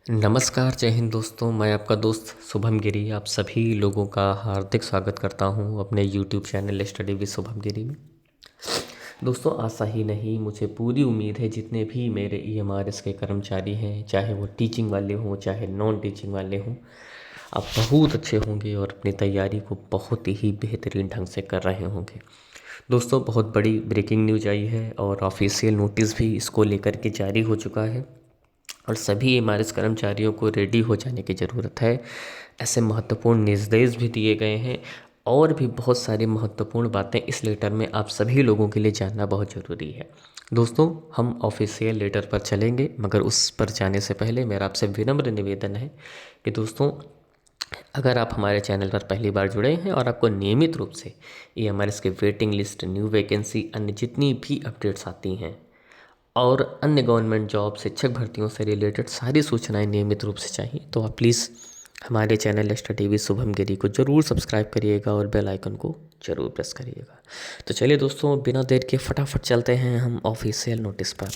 नमस्कार, जय हिंद दोस्तों। मैं आपका दोस्त शुभम गिरी आप सभी लोगों का हार्दिक स्वागत करता हूं अपने YouTube channel study with Shubham Giri में। दोस्तों, आशा ही नहीं मुझे पूरी उम्मीद है जितने भी मेरे ईएमआरएस के कर्मचारी हैं, चाहे वो टीचिंग वाले हों चाहे नॉन टीचिंग वाले हों, आप बहुत अच्छे होंगे और अपनी तैयारी को बहुत ही बेहतरीन ढंग से कर रहे होंगे। दोस्तों, बहुत बड़ी ब्रेकिंग न्यूज आई है और ऑफिशियल नोटिस भी इसको लेकर के जारी हो चुका है और सभी ईएमआरएस कर्मचारियों को रेडी हो जाने की ज़रूरत है। ऐसे महत्वपूर्ण निर्देश भी दिए गए हैं और भी बहुत सारी महत्वपूर्ण बातें इस लेटर में आप सभी लोगों के लिए जानना बहुत ज़रूरी है। दोस्तों, हम ऑफिशियल लेटर पर चलेंगे, मगर उस पर जाने से पहले मेरा आपसे विनम्र निवेदन है कि दोस्तों, अगर आप हमारे चैनल पर पहली बार जुड़े हैं और आपको नियमित रूप से ईएमआरएस के वेटिंग लिस्ट, न्यू वैकेंसी, अन्य जितनी भी अपडेट्स आती हैं और अन्य गवर्नमेंट जॉब, शिक्षक भर्तियों से रिलेटेड सारी सूचनाएं नियमित रूप से चाहिए, तो आप प्लीज़ हमारे चैनल स्टडी विद शुभम गिरी को ज़रूर सब्सक्राइब करिएगा और बेल आइकन को ज़रूर प्रेस करिएगा। तो चलिए दोस्तों, बिना देर के फटाफट चलते हैं हम ऑफिशियल नोटिस पर।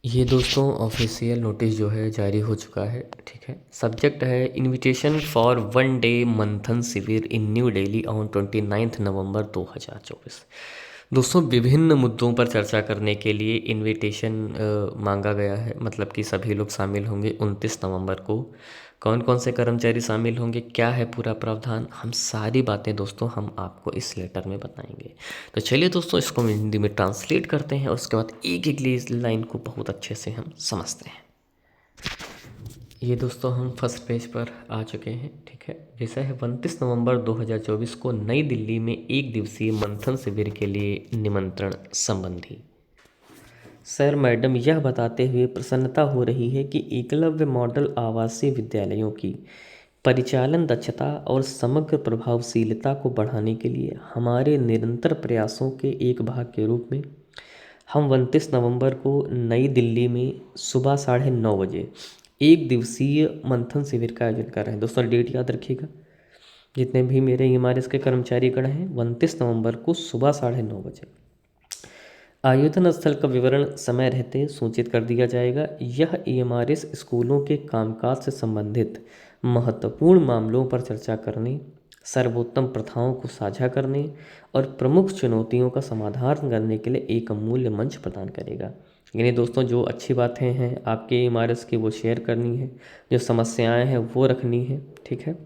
ये दोस्तों ऑफिशियल नोटिस जो है जारी हो चुका है, ठीक है। सब्जेक्ट है इनविटेशन फॉर वन डे मंथन शिविर इन न्यू दिल्ली ऑन 29 नवंबर 2024। दोस्तों, विभिन्न मुद्दों पर चर्चा करने के लिए इनविटेशन मांगा गया है, मतलब कि सभी लोग शामिल होंगे 29 नवंबर को। कौन कौन से कर्मचारी शामिल होंगे, क्या है पूरा प्रावधान, हम सारी बातें दोस्तों हम आपको इस लेटर में बताएंगे। तो चलिए दोस्तों, इसको हम हिंदी में ट्रांसलेट करते हैं और उसके बाद एक एक लाइन को बहुत अच्छे से हम समझते हैं। ये दोस्तों हम फर्स्ट पेज पर आ चुके हैं, ठीक है। विषय है 29 नवंबर 2024 को नई दिल्ली में एक दिवसीय मंथन शिविर के लिए निमंत्रण संबंधी। सर मैडम, यह बताते हुए प्रसन्नता हो रही है कि एकलव्य मॉडल आवासीय विद्यालयों की परिचालन दक्षता और समग्र प्रभावशीलता को बढ़ाने के लिए हमारे निरंतर प्रयासों के एक भाग के रूप में हम 29 नवंबर को नई दिल्ली में सुबह 9:30 बजे एक दिवसीय मंथन शिविर का आयोजन कर रहे हैं। दोस्तों, डेट याद रखिएगा, जितने भी मेरे ईएमआरएस के कर्मचारी गण हैं, 29 नवंबर को सुबह 9:30 बजे आयोजन स्थल का विवरण समय रहते सूचित कर दिया जाएगा। यह ईएमआरएस स्कूलों के कामकाज से संबंधित महत्वपूर्ण मामलों पर चर्चा करने, सर्वोत्तम प्रथाओं को साझा करने और प्रमुख चुनौतियों का समाधान करने के लिए एक अमूल्य मंच प्रदान करेगा। यानी दोस्तों, जो अच्छी बातें हैं आपके ईएमआरएस की वो शेयर करनी है, जो समस्याएं हैं वो रखनी है, ठीक है।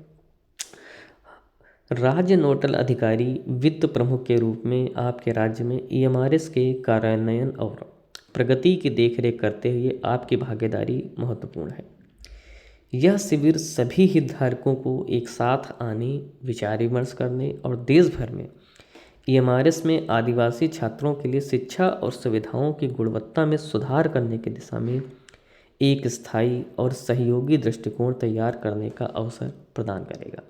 राज्य नोडल अधिकारी वित्त प्रमुख के रूप में आपके राज्य में ईएमआरएस के कार्यान्वयन और प्रगति की देखरेख करते हुए आपकी भागीदारी महत्वपूर्ण है। यह शिविर सभी हितधारकों को एक साथ आने, विचार विमर्श करने और देश भर में ईएमआरएस में आदिवासी छात्रों के लिए शिक्षा और सुविधाओं की गुणवत्ता में सुधार करने की दिशा में एक स्थायी और सहयोगी दृष्टिकोण तैयार करने का अवसर प्रदान करेगा।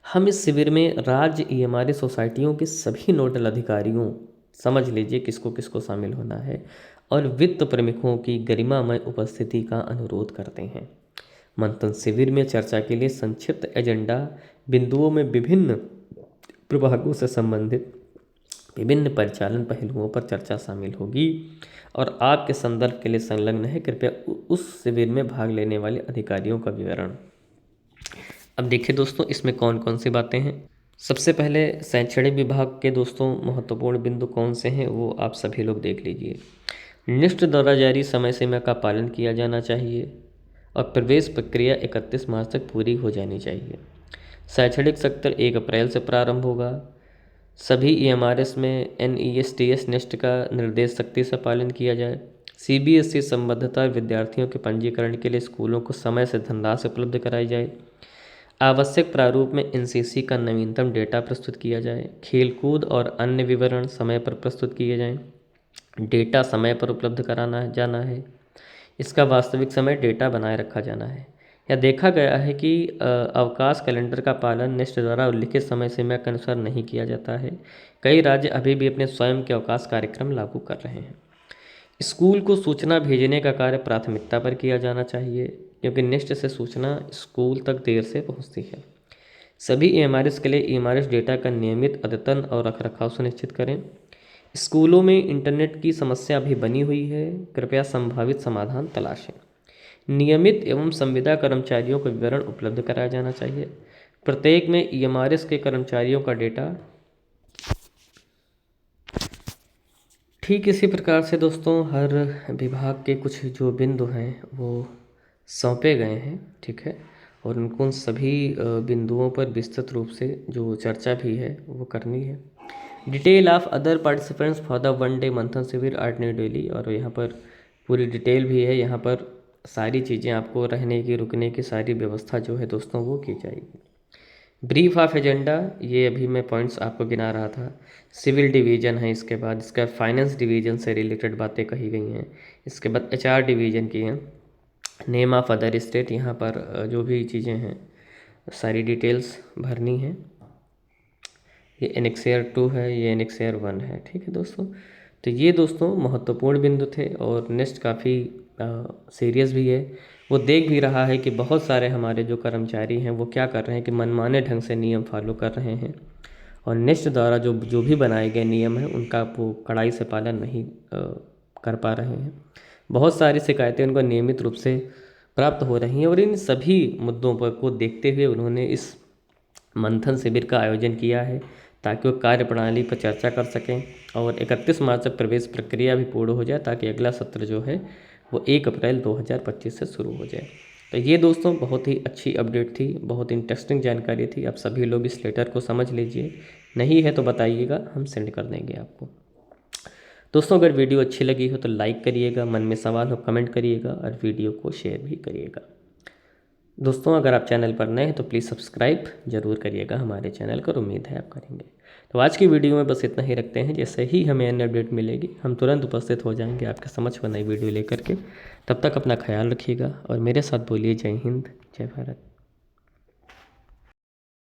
हम इस शिविर में राज्य ईएमआरएस सोसाइटियों के सभी नोडल अधिकारियों, समझ लीजिए किसको किसको शामिल होना है, और वित्त प्रमुखों की गरिमामय उपस्थिति का अनुरोध करते हैं। मंथन शिविर में चर्चा के लिए संक्षिप्त एजेंडा बिंदुओं में विभिन्न प्रभागों से संबंधित विभिन्न परिचालन पहलुओं पर चर्चा शामिल होगी और आपके संदर्भ के लिए संलग्न है। कृपया उस शिविर में भाग लेने वाले अधिकारियों का विवरण। अब देखिए दोस्तों, इसमें कौन कौन सी बातें हैं। सबसे पहले शैक्षणिक विभाग के दोस्तों महत्वपूर्ण बिंदु कौन से हैं वो आप सभी लोग देख लीजिए। निष्ठ द्वारा जारी समय सीमा का पालन किया जाना चाहिए और प्रवेश प्रक्रिया 31 मार्च तक पूरी हो जानी चाहिए। शैक्षणिक सत्र 1 अप्रैल से प्रारंभ होगा। सभी ईएमआरएस में एनईएसटीएस निष्ठ का निर्देश सख्ती से पालन किया जाए। सीबीएसई संबद्धता विद्यार्थियों के पंजीकरण के लिए स्कूलों को समय से धनराशि उपलब्ध कराई जाए। आवश्यक प्रारूप में एनसीसी का नवीनतम डेटा प्रस्तुत किया जाए। खेलकूद और अन्य विवरण समय पर प्रस्तुत किए जाएं। डेटा समय पर उपलब्ध कराना जाना है। इसका वास्तविक समय डेटा बनाए रखा जाना है। यह देखा गया है कि अवकाश कैलेंडर का पालन निष्ठ द्वारा उल्लिखित समय सीमा के अनुसार नहीं किया जाता है। कई राज्य अभी भी अपने स्वयं के अवकाश कार्यक्रम लागू कर रहे हैं। स्कूल को सूचना भेजने का कार्य प्राथमिकता पर किया जाना चाहिए, क्योंकि निष्ठ से सूचना स्कूल तक देर से पहुंचती है। सभी ईएमआरएस के लिए ईएमआरएस डेटा का नियमित अद्यतन और रखरखाव सुनिश्चित करें। स्कूलों में इंटरनेट की समस्या भी बनी हुई है, कृपया संभावित समाधान तलाशें। नियमित एवं संविदा कर्मचारियों को विवरण उपलब्ध कराया जाना चाहिए। प्रत्येक में ईएमआरएस के कर्मचारियों का डेटा। ठीक इसी प्रकार से दोस्तों हर विभाग के कुछ जो बिंदु हैं वो सौंपे गए हैं, ठीक है, और उनको सभी बिंदुओं पर विस्तृत रूप से जो चर्चा भी है वो करनी है। Detail of other participants for the one day मंथन शिविर आर न्यू दिल्ली, और यहाँ पर पूरी डिटेल भी है। यहाँ पर सारी चीज़ें आपको रहने की रुकने की सारी व्यवस्था जो है दोस्तों वो की जाएगी। ब्रीफ ऑफ एजेंडा, ये अभी मैं पॉइंट्स आपको गिना रहा था। सिविल डिवीज़न है, इसके बाद इसका फाइनेंस डिवीज़न से रिलेटेड बातें कही गई हैं। इसके बाद एचआर डिवीज़न की हैं। नेम ऑफ अदर स्टेट, यहाँ पर जो भी चीज़ें हैं सारी डिटेल्स भरनी है। ये एनेक्सेयर 2 है, ये एनेक्सेयर 1 है, ठीक है दोस्तों। तो ये दोस्तों महत्वपूर्ण बिंदु थे, और नेक्स्ट काफ़ी सीरियस भी है। वो देख भी रहा है कि बहुत सारे हमारे जो कर्मचारी हैं वो क्या कर रहे हैं कि मनमाने ढंग से नियम फॉलो कर रहे हैं, और नेक्स्ट द्वारा जो जो भी बनाए गए नियम हैं उनका वो कड़ाई से पालन नहीं कर पा रहे हैं। बहुत सारी शिकायतें उनको नियमित रूप से प्राप्त हो रही हैं, और इन सभी मुद्दों पर को देखते हुए उन्होंने इस मंथन शिविर का आयोजन किया है ताकि वो कार्यप्रणाली पर चर्चा कर सकें, और 31 मार्च तक प्रवेश प्रक्रिया भी पूर्ण हो जाए ताकि अगला सत्र जो है वो 1 अप्रैल 2025 से शुरू हो जाए। तो ये दोस्तों बहुत ही अच्छी अपडेट थी, बहुत इंटरेस्टिंग जानकारी थी। आप सभी लोग इस लेटर को समझ लीजिए, नहीं है तो बताइएगा, हम सेंड कर देंगे आपको। दोस्तों अगर वीडियो अच्छी लगी हो तो लाइक करिएगा, मन में सवाल हो कमेंट करिएगा, और वीडियो को शेयर भी करिएगा। दोस्तों अगर आप चैनल पर नए हैं तो प्लीज़ सब्सक्राइब जरूर करिएगा हमारे चैनल को, उम्मीद है आप करेंगे। तो आज की वीडियो में बस इतना ही रखते हैं। जैसे ही हमें अन्य अपडेट मिलेगी हम तुरंत उपस्थित हो जाएंगे आपके समक्ष नई वीडियो लेकर के। तब तक अपना ख्याल रखिएगा और मेरे साथ बोलिए जय हिंद, जय भारत।